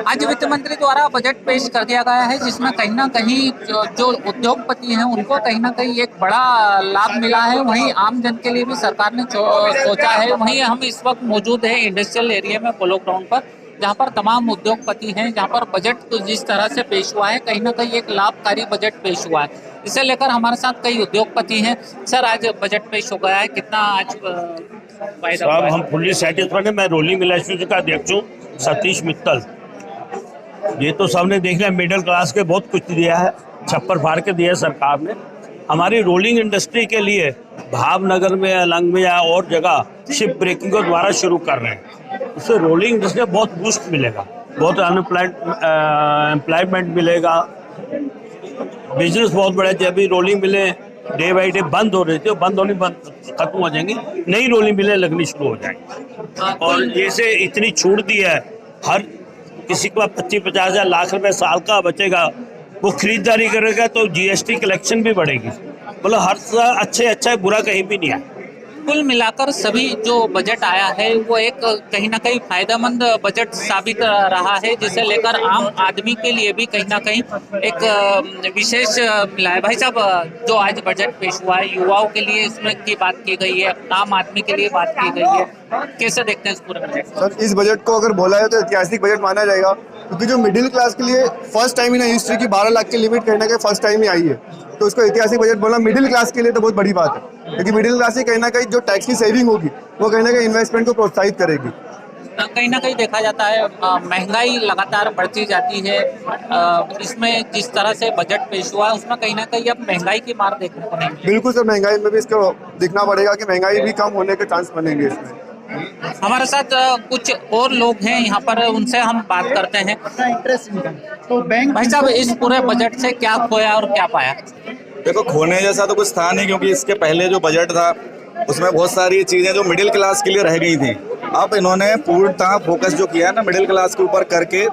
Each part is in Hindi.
आज वित्त मंत्री द्वारा बजट पेश कर दिया गया है, जिसमें कहीं ना कहीं जो उद्योगपति हैं उनको कहीं ना कहीं एक बड़ा लाभ मिला है। वहीं आम जन के लिए भी सरकार ने सोचा है। वहीं हम इस वक्त मौजूद है इंडस्ट्रियल एरिया में, पोलो ग्राउंड पर, जहां पर तमाम उद्योगपति हैं, जहां पर बजट जिस तरह से पेश हुआ है कहीं ना कहीं एक लाभकारी बजट पेश हुआ है। इसे लेकर हमारे साथ कई उद्योगपति हैं। सर, आज बजट पेश हो गया है, कितना आज फायदा हुआ है? हम फुल्ली सेटिस्फाइड है। मैं रोलिंग मिल एसोसिएशन का अध्यक्ष हूँ, सतीश मित्तल। ये तो सबने देख लिया, मिडिल क्लास के बहुत कुछ दिया है, छप्पर फाड़ के दिया है सरकार ने। हमारी रोलिंग इंडस्ट्री के लिए भावनगर में, अलंग में या और जगह शिप ब्रेकिंग के द्वारा शुरू कर रहे हैं। उससे रोलिंग इंडस्ट्री में बहुत बूस्ट मिलेगा, बहुत एम्प्लॉयमेंट मिलेगा, बिजनेस बहुत बड़ा। जब भी रोलिंग मिले डे बाई डे बंद हो रही थी, बंद खत्म हो जाएंगी, नई रोलिंग मिलें लगनी शुरू हो जाएंगी। और जैसे इतनी छूट दी है, हर किसी को 25-50 हज़ार लाख रुपए साल का बचेगा, वो खरीदारी करेगा तो जीएसटी कलेक्शन भी बढ़ेगी। मतलब हर अच्छा है, बुरा कहीं भी नहीं है। कुल मिलाकर सभी जो बजट आया है वो एक कहीं ना कहीं फायदेमंद बजट साबित रहा है, जिसे लेकर आम आदमी के लिए भी कहीं ना कहीं एक विशेष मिला है। भाई साहब, जो आज बजट पेश हुआ है, युवाओं के लिए इसमें की बात की गई है, आम आदमी के लिए बात की गई है, कैसे देखते हैं इस पूरे बजट? सर, इस बजट को अगर बोला है तो ऐतिहासिक बजट माना जाएगा, क्योंकि जो मिडिल क्लास के लिए फर्स्ट टाइम इन हिस्ट्री की 12 लाख की लिमिट कहीं ना कहीं फर्स्ट टाइम ही आई है, तो उसको ऐतिहासिक बजट बोलना मिडिल क्लास के लिए तो बहुत बड़ी बात है। क्योंकि मिडिल क्लास की कहीं ना कहीं जो टैक्स की सेविंग होगी वो कहीं ना कहीं इन्वेस्टमेंट को प्रोत्साहित करेगी। कहीं ना कहीं देखा जाता है महंगाई लगातार बढ़ती जाती है। इसमें जिस तरह से बजट पेश हुआ है उसमें कहीं ना कहीं अब महंगाई की मार देखने को नहीं। बिल्कुल सर, महंगाई में भी इसको दिखना पड़ेगा कि महंगाई भी कम होने के चांस बनेंगे इसमें। हमारे साथ कुछ और लोग हैं यहाँ पर, उनसे हम बात करते हैं। तो बैंक भाई साहब, इस पूरे बजट से क्या खोया और क्या पाया? देखो, खोने जैसा तो कुछ था नहीं, क्योंकि इसके पहले जो बजट था उसमें बहुत सारी चीजें जो मिडिल क्लास के लिए रह गई थी। अब इन्होंने पूर्णतः फोकस जो किया है ना मिडिल क्लास के ऊपर करके,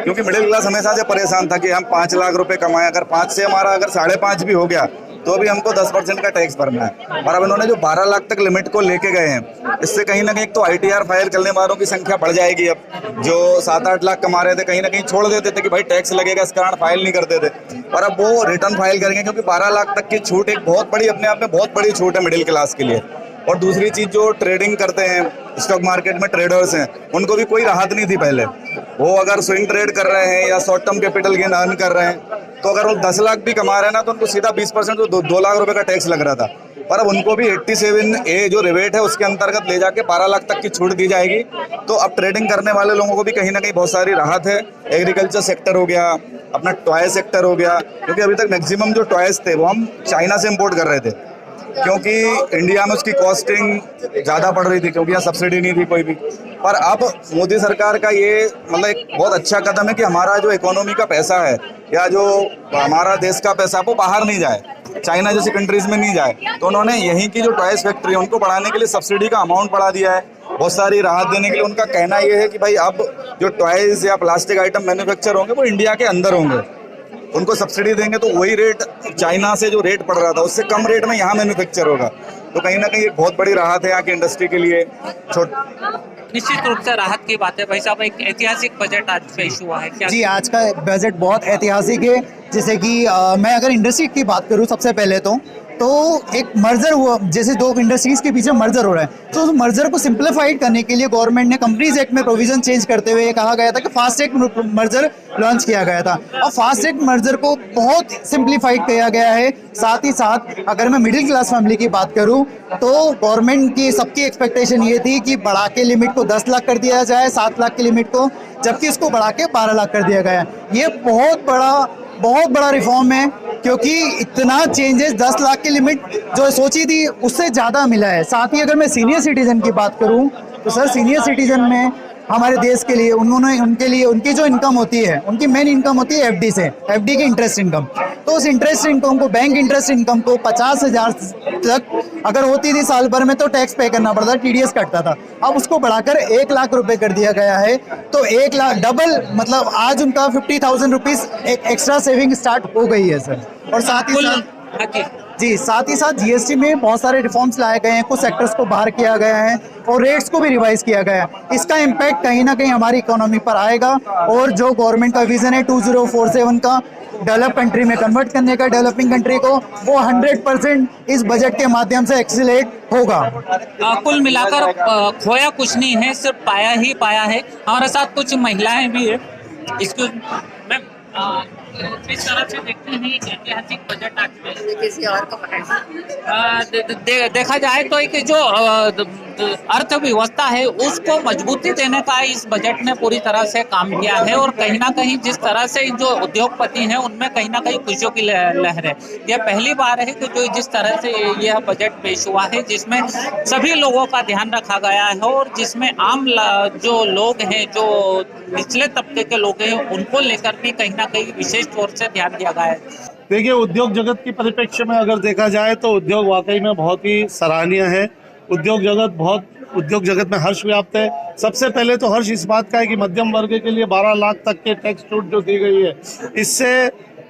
क्योंकि मिडिल क्लास हमेशा से परेशान था कि हम 5 लाख रुपए कमाएं, अगर 5 से हमारा अगर 5.5 भी हो गया तो भी हमको 10% का टैक्स भरना है। और अब इन्होंने जो 12 लाख तक लिमिट को लेके गए हैं, इससे कहीं ना कहीं एक तो आईटीआर फाइल करने वालों की संख्या बढ़ जाएगी। अब जो 7-8 लाख कमा रहे थे कहीं ना कहीं छोड़ देते थे कि भाई टैक्स लगेगा, इस कारण फाइल नहीं करते थे, और अब वो रिटर्न फाइल करेंगे, क्योंकि 12 लाख तक की छूट एक बहुत बड़ी, अपने आप में बहुत बड़ी छूट है मिडिल क्लास के लिए। और दूसरी चीज, जो ट्रेडिंग करते हैं स्टॉक मार्केट में ट्रेडर्स हैं, उनको भी कोई राहत नहीं थी पहले। वो अगर स्विंग ट्रेड कर रहे हैं या short term capital gain earn कर रहे हैं, तो अगर वो 10 लाख भी कमा रहे हैं ना, तो उनको सीधा 20% तो 2 लाख रुपए का टैक्स लग रहा था। पर अब उनको भी 87A जो रिबेट है उसके अंतर्गत ले जाके 12 लाख तक की छूट दी जाएगी। तो अब ट्रेडिंग करने वाले लोगों को भी कहीं ना कहीं बहुत सारी राहत है। एग्रीकल्चर सेक्टर हो गया, अपना टॉय सेक्टर हो गया, क्योंकि अभी तक मैक्सिमम जो टॉयज थे वो हम चाइना से इम्पोर्ट कर रहे थे, क्योंकि इंडिया में उसकी कॉस्टिंग ज़्यादा पड़ रही थी, क्योंकि यहाँ सब्सिडी नहीं थी कोई भी। पर अब मोदी सरकार का ये मतलब एक बहुत अच्छा कदम है कि हमारा जो इकोनॉमी का पैसा है या जो हमारा देश का पैसा वो बाहर नहीं जाए, चाइना जैसी कंट्रीज में नहीं जाए। तो उन्होंने यहीं की जो टॉयज फैक्ट्री है उनको बढ़ाने के लिए सब्सिडी का अमाउंट बढ़ा दिया है, बहुत सारी राहत देने के लिए। उनका कहना ये है कि भाई अब जो टॉयज या प्लास्टिक आइटम मैन्युफैक्चर होंगे वो इंडिया के अंदर होंगे, उनको सब्सिडी देंगे तो वही रेट चाइना से जो रेट पड़ रहा था उससे कम रेट में यहाँ मैन्युफैक्चर होगा। तो कहीं ना कहीं एक बहुत बड़ी राहत है यहाँ की इंडस्ट्री के लिए। निश्चित रूप से राहत की बात है। भाई साहब, एक ऐतिहासिक बजट आज पेश हुआ है, क्या? जी, आज का बजट बहुत ऐतिहासिक है। जैसे कि मैं अगर इंडस्ट्री की बात करूं, सबसे पहले तो एक मर्जर हुआ, जैसे 2 इंडस्ट्रीज के पीछे मर्जर हो रहा है, तो उस मर्जर को सिंप्लीफाइड करने के लिए गवर्नमेंट ने कंपनीज एक्ट में प्रोविजन चेंज करते हुए कहा गया था कि फास्ट ट्रैक मर्जर लॉन्च किया गया था, और फास्ट ट्रैक मर्जर को बहुत सिंप्लीफाइड किया गया है। साथ ही साथ अगर मैं मिडिल क्लास फैमिली की बात करूं तो गवर्नमेंट की सबकी एक्सपेक्टेशन ये थी कि बढ़ा के लिमिट को 10 लाख कर दिया जाए, 7 लाख की लिमिट को, जबकि इसको बढ़ा के 12 लाख कर दिया गया। ये बहुत बड़ा रिफॉर्म है, क्योंकि इतना चेंजेस 10 लाख की लिमिट जो सोची थी उससे ज़्यादा मिला है। साथ ही अगर मैं सीनियर सिटीजन की बात करूं तो सर, सीनियर सिटीजन में हमारे देश के लिए उनके लिए उनकी जो इनकम होती है, उनकी मेन इनकम होती है एफडी से, एफडी की इंटरेस्ट इनकम। तो उस इंटरेस्ट इनकम को, बैंक इंटरेस्ट इनकम को 50,000 तक अगर होती थी साल भर में तो टैक्स पे करना पड़ता, टीडीएस कटता था। अब उसको बढ़ाकर 1 लाख रुपए कर दिया गया है। तो 1 लाख डबल, मतलब आज उनका 50,000 रुपीज एक एक्स्ट्रा सेविंग स्टार्ट हो गई है सर। और साथ ही साथ जी, साथ ही साथ जीएसटी में बहुत सारे रिफॉर्म्स लाए गए हैं, कुछ सेक्टर्स को बाहर किया गया है और रेट्स को भी रिवाइज किया गया है। इसका इम्पैक्ट कहीं ना कहीं हमारी इकोनॉमी पर आएगा और जो गवर्नमेंट का विजन है 2047 का डेवलप कंट्री में कन्वर्ट करने का, डेवलपिंग कंट्री को, वो 100% इस बजट के माध्यम से एक्सीलरेट होगा। कुल मिलाकर खोया कुछ नहीं है, सिर्फ पाया ही पाया है। हमारे साथ कुछ महिलाएं भी है। इसको मैम किस तरह से देखते हैं ऐतिहासिक बजट आज में? किसी और को पकड़ देखा जाए तो एक जो अर्थव्यवस्था है उसको मजबूती देने का इस बजट ने पूरी तरह से काम किया है और कहीं ना कहीं जिस तरह से जो उद्योगपति हैं उनमें कहीं ना कहीं खुशियों की लहर है। यह पहली बार है कि जो जिस तरह से यह बजट पेश हुआ है जिसमें सभी लोगों का ध्यान रखा गया है और जिसमें आम जो लोग हैं, जो निचले तबके के लोग हैं, उनको लेकर भी कहीं ना कहीं विशेष तौर से ध्यान दिया गया है। देखिए, उद्योग जगत की परिप्रेक्ष्य में अगर देखा जाए तो उद्योग वाकई में बहुत ही सराहनीय है। उद्योग जगत में हर्ष व्याप्त है। सबसे पहले तो हर्ष इस बात का है कि मध्यम वर्ग के लिए 12 लाख तक के टैक्स छूट जो दी गई है, इससे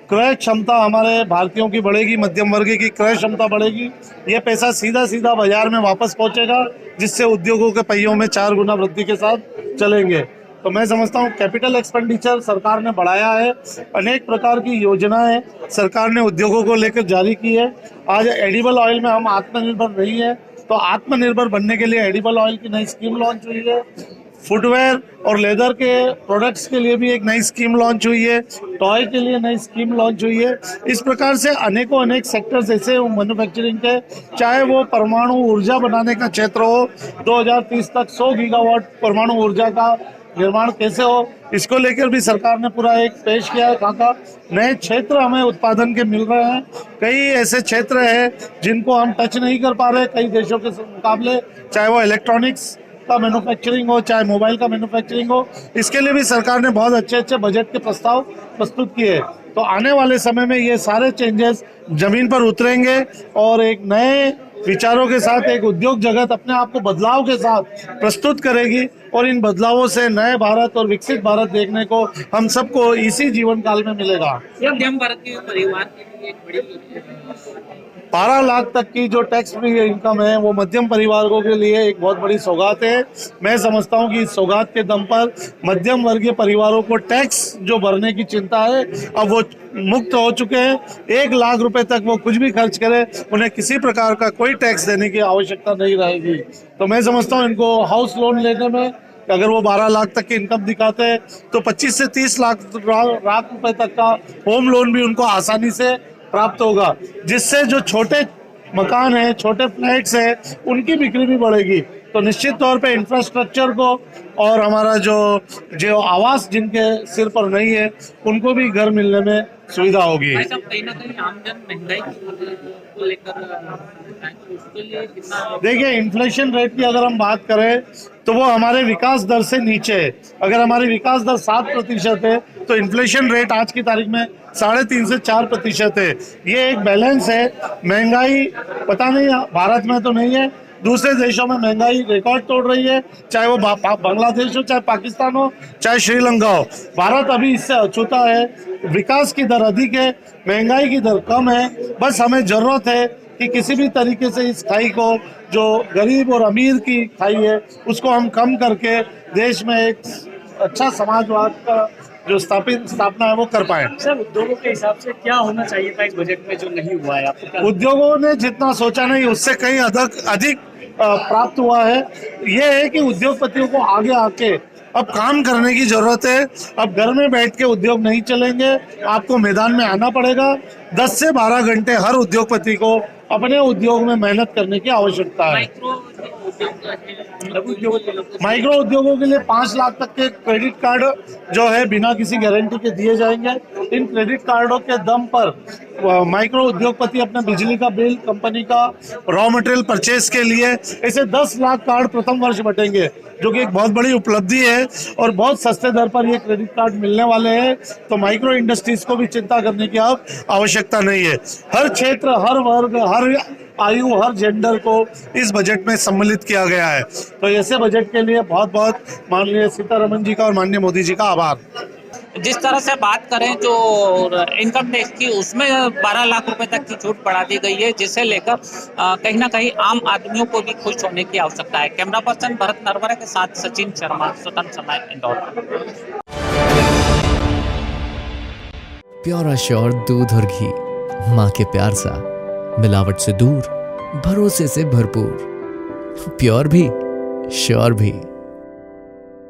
क्रय क्षमता हमारे भारतीयों की बढ़ेगी, मध्यम वर्ग की क्रय क्षमता बढ़ेगी। ये पैसा सीधा सीधा बाजार में वापस पहुंचेगा, जिससे उद्योगों के पहियों में 4 गुना वृद्धि के साथ चलेंगे। तो मैं समझता हूँ कैपिटल एक्सपेंडिचर सरकार ने बढ़ाया है। अनेक प्रकार की योजनाएं सरकार ने उद्योगों को लेकर जारी की है। आज एडिबल ऑयल में हम आत्मनिर्भर नहीं है, तो आत्मनिर्भर बनने के लिए एडिबल ऑयल की नई स्कीम लॉन्च हुई है। फुटवेयर और लेदर के प्रोडक्ट्स के लिए भी एक नई स्कीम लॉन्च हुई है। टॉय के लिए नई स्कीम लॉन्च हुई है। इस प्रकार से अनेक सेक्टर्स ऐसे मैन्युफैक्चरिंग के, चाहे वो परमाणु ऊर्जा बनाने का क्षेत्र हो, 2030 तक 100 गीगावाट परमाणु ऊर्जा का निर्माण कैसे हो, इसको लेकर भी सरकार ने पूरा एक पेश किया है खाका। नए क्षेत्र हमें उत्पादन के मिल रहे हैं। कई ऐसे क्षेत्र हैं जिनको हम टच नहीं कर पा रहे कई देशों के मुकाबले, चाहे वो इलेक्ट्रॉनिक्स का मैन्युफैक्चरिंग हो, चाहे मोबाइल का मैन्युफैक्चरिंग हो। इसके लिए भी सरकार ने बहुत अच्छे बजट के प्रस्ताव प्रस्तुत किए। तो आने वाले समय में ये सारे चेंजेस जमीन पर उतरेंगे और एक नए विचारों के साथ एक उद्योग जगत अपने आप को बदलाव के साथ प्रस्तुत करेगी और इन बदलावों से नए भारत और विकसित भारत देखने को हम सबको इसी जीवन काल में मिलेगा। मध्यम वर्ग के परिवार के लिए एक बड़ी 12 लाख तक की जो टैक्स फ्री इनकम है वो मध्यम परिवारों के लिए एक बहुत बड़ी सौगात है। मैं समझता हूँ कि इस सौगात के दम पर मध्यम वर्गीय परिवारों को टैक्स जो भरने की चिंता है अब वो मुक्त हो चुके हैं। 1 लाख रुपए तक वो कुछ भी खर्च करे, उन्हें किसी प्रकार का कोई टैक्स देने की आवश्यकता नहीं रहेगी। तो मैं समझता हूँ इनको हाउस लोन लेने में अगर वो 12 लाख तक की इनकम दिखाते हैं तो 25 से 30 लाख रुपए तक का होम लोन भी उनको आसानी से प्राप्त होगा, जिससे जो छोटे मकान है, छोटे फ्लैट्स है, उनकी बिक्री भी बढ़ेगी। तो निश्चित तौर पे इंफ्रास्ट्रक्चर को और हमारा जो आवास जिनके सिर पर नहीं है उनको भी घर मिलने में सुविधा होगी। कहीं ना कहीं आमजन महंगाई को लेकर उसके लिए कितना, देखिए, इन्फ्लेशन रेट की अगर हम बात करें तो वो हमारे विकास दर से नीचे है। अगर हमारी विकास दर 7% है तो इन्फ्लेशन रेट आज की तारीख में 3.5 से 4% है। ये एक बैलेंस है। महंगाई पता नहीं भारत में तो नहीं है, दूसरे देशों में महंगाई रिकॉर्ड तोड़ रही है, चाहे वो बांग्लादेश हो, चाहे पाकिस्तान हो, चाहे श्रीलंका हो। भारत अभी इससे अछूता है। विकास की दर अधिक है, महंगाई की दर कम है। बस हमें जरूरत है कि किसी भी तरीके से इस खाई को, जो गरीब और अमीर की खाई है, उसको हम कम करके देश में एक अच्छा समाजवाद का जो स्थापना है वो कर पाए। सर, उद्योगों के हिसाब से क्या होना चाहिए था इस बजट में जो नहीं हुआ है? आपको उद्योगों ने जितना सोचा नहीं उससे कहीं अधिक प्राप्त हुआ है। ये है कि उद्योगपतियों को आगे आके अब काम करने की जरूरत है। अब घर में बैठ के उद्योग नहीं चलेंगे, आपको मैदान में आना पड़ेगा। 10 से 12 घंटे हर उद्योगपति को अपने उद्योग में मेहनत करने की आवश्यकता है। माइक्रो उद्योगों के लिए 5 लाख तक के क्रेडिट कार्ड जो है बिना किसी गारंटी के दिए जाएंगे। इन क्रेडिट कार्डों के दम पर माइक्रो उद्योगपति अपने बिजली का बिल, कंपनी का रॉ मटेरियल परचेज के लिए ऐसे 10 लाख कार्ड प्रथम वर्ष बटेंगे, जो कि एक बहुत बड़ी उपलब्धि है और बहुत सस्ते दर पर ये क्रेडिट कार्ड मिलने वाले हैं। तो माइक्रो इंडस्ट्रीज को भी चिंता करने की अब आवश्यकता नहीं है। हर क्षेत्र, हर वर्ग, हर आयु, हर जेंडर को इस बजट में सम्मिलित किया गया है। तो ऐसे बजट के लिए बहुत बहुत माननीय सीतारमण जी का और माननीय मोदी जी का आभार। जिस तरह से बात करें जो इनकम टैक्स की, उसमें 12 लाख रुपए तक की छूट बढ़ा दी गई है, जिसे लेकर कहीं ना कहीं आम आदमियों को भी खुश होने की आवश्यकता है। कैमरा पर्सन भरत नरवरे के साथ सचिन शर्मा, स्वतंत्र समय, इंदौर। प्योर श्योर दूध और घी, माँ के प्यार सा, मिलावट से दूर, भरोसे से भरपूर, प्योर भी श्योर भी।